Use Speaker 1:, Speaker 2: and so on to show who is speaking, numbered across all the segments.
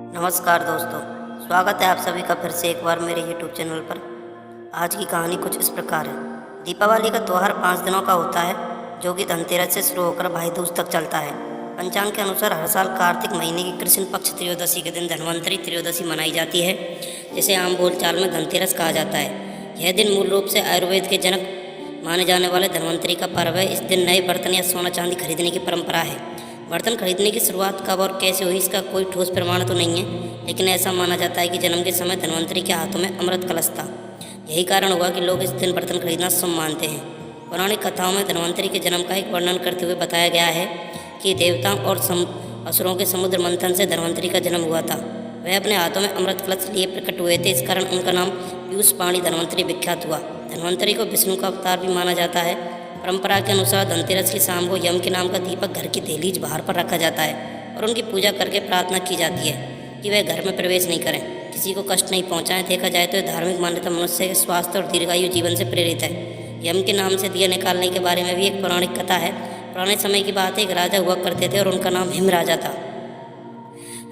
Speaker 1: नमस्कार दोस्तों, स्वागत है आप सभी का फिर से एक बार मेरे YouTube चैनल पर। आज की कहानी कुछ इस प्रकार है। दीपावली का त्यौहार 5 दिनों का होता है, जो कि धनतेरस से शुरू होकर भाई दूज तक चलता है। पंचांग के अनुसार हर साल कार्तिक महीने की कृष्ण पक्ष त्रयोदशी के दिन धन्वंतरी त्रयोदशी मनाई जाती है, जिसे आम बोलचाल में धनतेरस कहा जाता है। यह दिन मूल रूप से आयुर्वेद के जनक माने जाने वाले धन्वंतरी का पर्व है। इस दिन नए बर्तन या सोना चांदी खरीदने की परंपरा है। बर्तन खरीदने की शुरुआत कब और कैसे हुई, इसका कोई ठोस प्रमाण तो नहीं है, लेकिन ऐसा माना जाता है कि जन्म के समय धन्वंतरी के हाथों में अमृत कलश था। यही कारण हुआ कि लोग इस दिन बर्तन खरीदना शुभ मानते हैं। पौराणिक कथाओं में धन्वंतरी के जन्म का एक वर्णन करते हुए बताया गया है कि देवताओं और असुरों के समुद्र मंथन से धन्वंतरी का जन्म हुआ था। वह अपने हाथों में अमृत कलश लिए प्रकट हुए थे। इस कारण उनका नाम पीयूष पाणी धन्वंतरी विख्यात हुआ। धन्वंतरी को विष्णु का अवतार भी माना जाता है। परंपरा के अनुसार धनतेरस की शाम को यम के नाम का दीपक घर की दहलीज बाहर पर रखा जाता है और उनकी पूजा करके प्रार्थना की जाती है कि वह घर में प्रवेश नहीं करें, किसी को कष्ट नहीं पहुंचाएं। देखा जाए तो धार्मिक मान्यता मनुष्य के स्वास्थ्य और दीर्घायु जीवन से प्रेरित है। यम के नाम से दिया निकालने के बारे में भी एक पौराणिक कथा है। पुराने समय की बात है, एक राजा हुआ करते थे और उनका नाम हिम राजा था।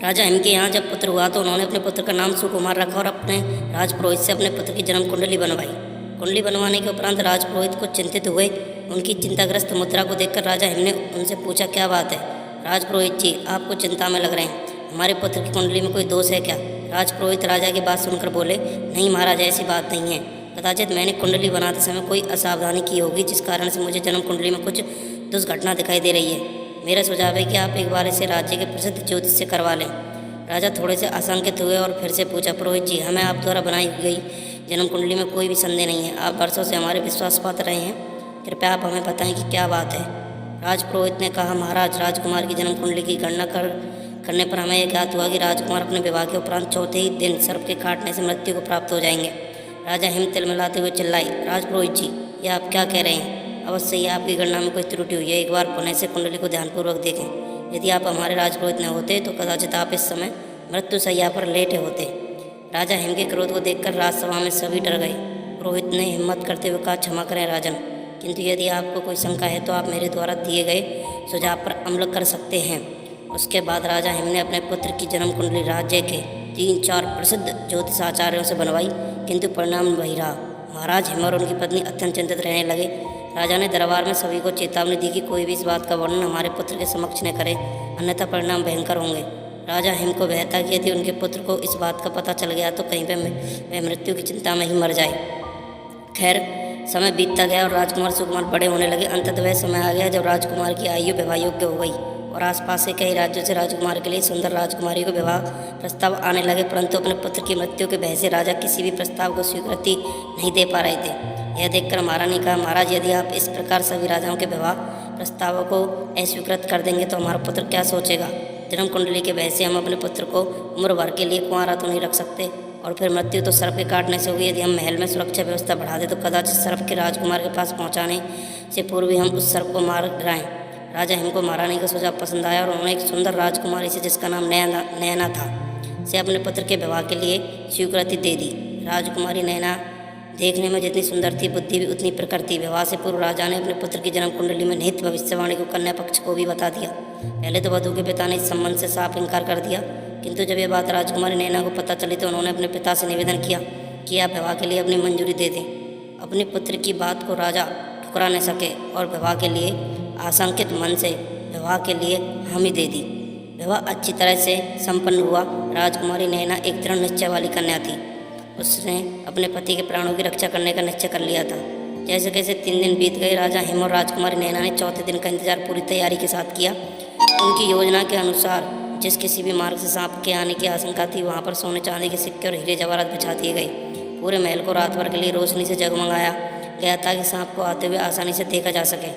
Speaker 1: राजा हिम के यहाँ जब पुत्र हुआ तो उन्होंने अपने पुत्र का नाम सुकुमार रखा और अपने राजपुरोहित से अपने पुत्र की जन्म कुंडली बनवाई। कुंडली बनवाने के उपरांत राजपुरोहित को चिंतित हुए। उनकी चिंताग्रस्त मुद्रा को देखकर राजा हिम ने उनसे पूछा, क्या बात है राजपुरोहित जी, आपको चिंता में लग रहे हैं? हमारे पुत्र की कुंडली में कोई दोष है क्या? राजपुरोहित राजा की बात सुनकर बोले, नहीं महाराज, ऐसी बात नहीं है। कदाचित मैंने कुंडली बनाते समय कोई असावधानी की होगी, जिस कारण से मुझे जन्म कुंडली में कुछ दुष्घटना दिखाई दे रही है। मेरा सुझाव है कि आप एक बार इसे राज्य के प्रसिद्ध ज्योतिष से करवा लें। राजा थोड़े से आशंकित हुए और फिर से पूछा, पुरोहित जी, हमें आप द्वारा बनाई गई जन्म कुंडली में कोई भी संदेह नहीं है। आप वर्षों से हमारे विश्वास पात्र रहे हैं, कृपया आप हमें बताएं कि क्या बात है। राजपुरोहित ने कहा, महाराज, राजकुमार की जन्म कुंडली की गणना करने पर हमें यह ज्ञात हुआ कि राजकुमार अपने विवाह के उपरांत चौथे ही दिन सर्प के काटने से मृत्यु को प्राप्त हो जाएंगे। राजा हिम तिलमिलाते हुए चिल्लाई, राजपुरोहित जी, ये आप क्या कह रहे हैं? अवश्य ही आपकी गणना में कोई त्रुटि हुई है। एक बार पुनः से कुंडली को ध्यानपूर्वक देखें। यदि आप हमारे राजपुरोहित न होते तो कदाचित आप इस समय मृत्यु शैया पर लेटे होते। राजा हिम के क्रोध को देखकर राजसभा में सभी डर गए। पुरोहित ने हिम्मत करते हुए कहा, क्षमा करें राजन, किंतु यदि आपको कोई शंका है तो आप मेरे द्वारा दिए गए सुझाव पर अमल कर सकते हैं। उसके बाद राजा हिम ने अपने पुत्र की जन्म कुंडली राज्य के 3-4 प्रसिद्ध ज्योतिष आचार्यों से बनवाई, किंतु परिणाम वही रहा। महाराज हिम और उनकी पत्नी अत्यंत चिंतित रहने लगे। राजा ने दरबार में सभी को चेतावनी दी कि कोई भी इस बात का वर्णन हमारे पुत्र के समक्ष न करे, अन्यथा परिणाम भयंकर होंगे। राजा हिम को भय था कि यदि उनके पुत्र को इस बात का पता चल गया तो कहीं पे वह मृत्यु की चिंता में ही मर जाए। खैर, समय बीतता गया और राजकुमार सुकुमार बड़े होने लगे। अंततः वह समय आ गया जब राजकुमार की आयु विवाह योग्य हो गई और आसपास के कई राज्यों से राजकुमार के लिए सुंदर राजकुमारी को विवाह प्रस्ताव आने लगे, परंतु अपने पुत्र की मृत्यु के भय से राजा किसी भी प्रस्ताव को स्वीकृति नहीं दे पा रहे थे। यह देखकर महारानी ने कहा, महाराज, यदि आप इस प्रकार सभी राजाओं के विवाह प्रस्तावों को अस्वीकृत कर देंगे तो हमारा पुत्र क्या सोचेगा? जन्म कुंडली के भय से हम अपने पुत्र को उम्र भर के लिए कुंवारा तो नहीं रख सकते, और फिर मृत्यु तो सर्प के काटने से होगी। यदि हम महल में सुरक्षा व्यवस्था बढ़ा दें तो कदाचित सर्प के राजकुमार के पास पहुंचाने से पूर्व ही हम उस सर्प को मार गिराएं। राजा हिम को महारानी का सुझाव पसंद आया और उन्होंने एक सुंदर राजकुमारी से, जिसका नाम नैना था, से अपने पुत्र के विवाह के लिए स्वीकृति दे दी। राजकुमारी नैना देखने में जितनी सुंदर थी, बुद्धि भी उतनी प्रखर थी। विवाह से पूर्व राजा ने अपने पुत्र की जन्म कुंडली में निहित भविष्यवाणी को कन्या पक्ष को भी बता दिया। पहले तो वधू के पिता ने इस संबंध से साफ इनकार कर दिया, किंतु जब यह बात राजकुमारी नैना को पता चली तो उन्होंने अपने पिता से निवेदन किया कि आप विवाह के लिए अपनी मंजूरी दे दें। अपने पुत्र की बात को राजा ठुकरा न सके और विवाह के लिए आशंकित मन से विवाह के लिए हामी दे दी। विवाह अच्छी तरह से संपन्न हुआ। राजकुमारी नैना एक दृढ़ निश्चय वाली कन्या थी। उसने अपने पति के प्राणों की रक्षा करने का निश्चय कर लिया था। जैसे कैसे 3 दिन बीत गए। राजा हिम और राजकुमारी नैना ने चौथे दिन का इंतजार पूरी तैयारी के साथ किया। उनकी योजना के अनुसार जिस किसी भी मार्ग से सांप के आने की आशंका थी, वहाँ पर सोने चांदी के सिक्के और हीरे जवाहरात बिछा दिए गए। पूरे महल को रात भर के लिए रोशनी से जगमगाया गया ताकि सांप को आते हुए आसानी से देखा जा सके।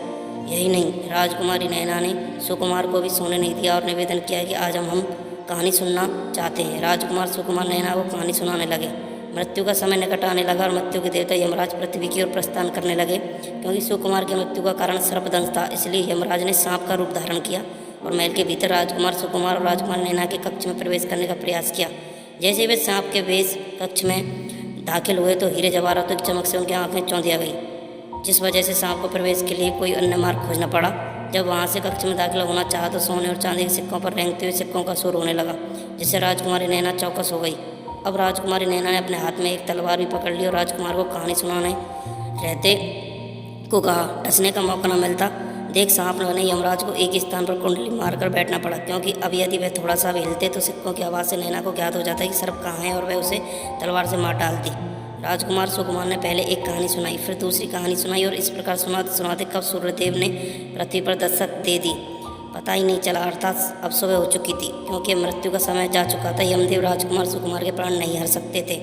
Speaker 1: यही नहीं, राजकुमारी नैना ने सुकुमार को भी सोने नहीं दिया और निवेदन किया कि आज हम कहानी सुनना चाहते हैं। राजकुमार सुकुमार नैना को कहानी सुनाने लगे। मृत्यु का समय निकट आने लगा और मृत्यु के देवता यमराज पृथ्वी की ओर प्रस्थान करने लगे। क्योंकि सुकुमार की मृत्यु का कारण सर्पदंश था, इसलिए यमराज ने सांप का रूप धारण किया और महल के भीतर राजकुमार सुकुमार और राजकुमार नैना के कक्ष में प्रवेश करने का प्रयास किया। जैसे वे सांप के वेश कक्ष में दाखिल हुए तो हीरे जवाहरातों की चमक से उनकी आंखें चौंधिया गई, जिस वजह से सांप को प्रवेश के लिए कोई अन्य मार्ग खोजना पड़ा। जब वहां से कक्ष में दाखिल होना चाहा तो सोने और चांदी के सिक्कों पर रेंगते हुए सिक्कों का शोर होने लगा। जिससे राजकुमारी नैना चौकस हो गई। अब राजकुमारी नैना ने अपने हाथ में एक तलवार भी पकड़ ली और राजकुमार को कहानी सुनाने रहते को कहा। डसने का मौका न मिलता देख सांप बने यमराज को एक स्थान पर कुंडली मारकर बैठना पड़ा, क्योंकि अब यदि वह थोड़ा सा भी हिलते तो सिक्कों की आवाज़ से नैना को ज्ञात हो जाता कि सर्प कहाँ है और वह उसे तलवार से मार डालती। राजकुमार सुकुमार ने पहले एक कहानी सुनाई, फिर दूसरी कहानी सुनाई और इस प्रकार सुनाते सुनाते कब सूर्यदेव ने पृथ्वी पर दस्तक दे दी पता ही नहीं चला। अर्थात अब सुबह हो चुकी थी, क्योंकि मृत्यु का समय जा चुका था। यमदेव राजकुमार सुकुमार के प्राण नहीं हर सकते थे,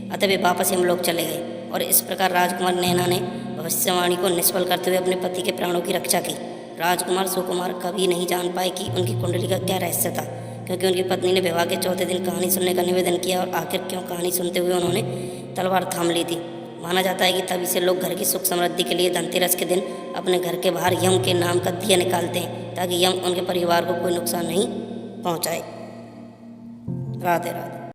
Speaker 1: अतः वे वापस यमलोक चले गए। और इस प्रकार राजकुमार नैना ने भविष्यवाणी को निष्फल करते हुए अपने पति के प्राणों की रक्षा की। राजकुमार सुकुमार कभी नहीं जान पाए कि उनकी कुंडली का क्या रहस्य था, क्योंकि उनकी पत्नी ने विवाह के चौथे दिन कहानी सुनने का निवेदन किया और आखिर क्यों कहानी सुनते हुए उन्होंने तलवार थाम ली थी। माना जाता है कि तभी से लोग घर की सुख समृद्धि के लिए धनतेरस के दिन अपने घर के बाहर यम के नाम का दिया निकालते हैं, ताकि यम उनके परिवार को कोई नुकसान नहीं पहुंचाए। राधे राधे।